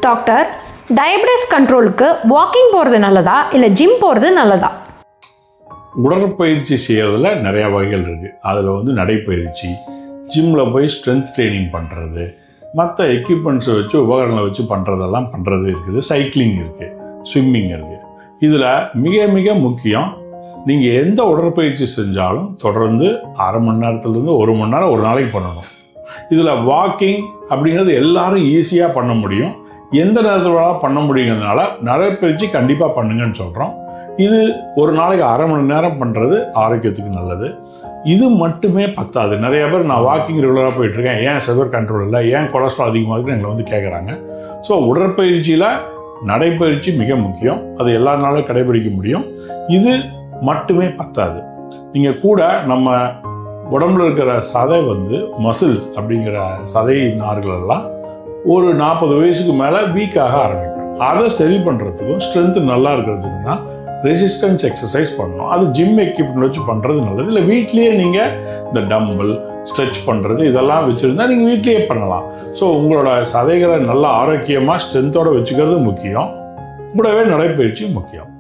Doctor, diabetes கண்ட்ரோலுக்கு walking போகிறது நல்லதா இல்லை ஜிம் போகிறது நல்லதா? உடற்பயிற்சி செய்கிறதுல நிறையா வகைகள் இருக்குது. அதில் நடைப்பயிற்சி, ஜிம்மில் போய் ஸ்ட்ரென்த் ட்ரைனிங் பண்ணுறது, மற்ற எக்யூப்மெண்ட்ஸை வச்சு உபகரணங்களை வச்சு பண்ணுறதெல்லாம் பண்ணுறது இருக்குது. சைக்கிளிங் இருக்குது, ஸ்விம்மிங் இருக்குது. இதில் மிக மிக முக்கியம், நீங்கள் எந்த உடற்பயிற்சி செஞ்சாலும் தொடர்ந்து அரை மணி நேரத்துலேருந்து 1 மணி நேரம் ஒரு நாளைக்கு பண்ணணும். இதில் வாக்கிங் அப்படிங்கிறது எல்லாரும் ஈஸியாக பண்ண முடியும், எந்த நேரத்தில் வேணாலும் பண்ண முடியுங்கிறதுனால நடைப்பயிற்சி கண்டிப்பாக பண்ணுங்கன்னு சொல்கிறோம். இது ஒரு நாளைக்கு அரை மணி நேரம் பண்ணுறது ஆரோக்கியத்துக்கு நல்லது. இது மட்டுமே பத்தாது. நிறைய பேர் நான் வாக்கிங் ரெகுலராக போயிட்டுருக்கேன், ஏன் சுகர் கண்ட்ரோல் இல்லை, ஏன் கொலஸ்ட்ரால் அதிகமாக இருக்குன்னு எங்களை கேட்குறாங்க. ஸோ உடற்பயிற்சியில் நடைப்பயிற்சி மிக முக்கியம், அது எல்லா நாளும் கடைபிடிக்க முடியும். இது மட்டுமே பத்தாது. நீங்கள் கூட நம்ம உடம்புல இருக்கிற சதை மசில்ஸ் அப்படிங்கிற சதை நார்கள் எல்லாம் ஒரு 40 வயசுக்கு மேலே வீக்காக ஆரம்பிக்கும். அதை சரி பண்ணுறதுக்கும் ஸ்ட்ரென்த்து நல்லா இருக்கிறதுக்கும் தான் ரெசிஸ்டன்ஸ் எக்ஸசைஸ் பண்ணணும். அது ஜிம் எக்யூப்மெண்ட் வச்சு பண்ணுறது நல்லது. இல்லை வீட்லேயே நீங்கள் இந்த டம்பிள் ஸ்ட்ரெச் பண்ணுறது இதெல்லாம் வச்சுருந்தா நீங்கள் வீட்லேயே பண்ணலாம். ஸோ உங்களோட சதைகளை நல்லா ஆரோக்கியமாக ஸ்ட்ரென்த்தோடு வச்சுக்கிறது முக்கியம். கூடவே நடைப்பயிற்சி முக்கியம்.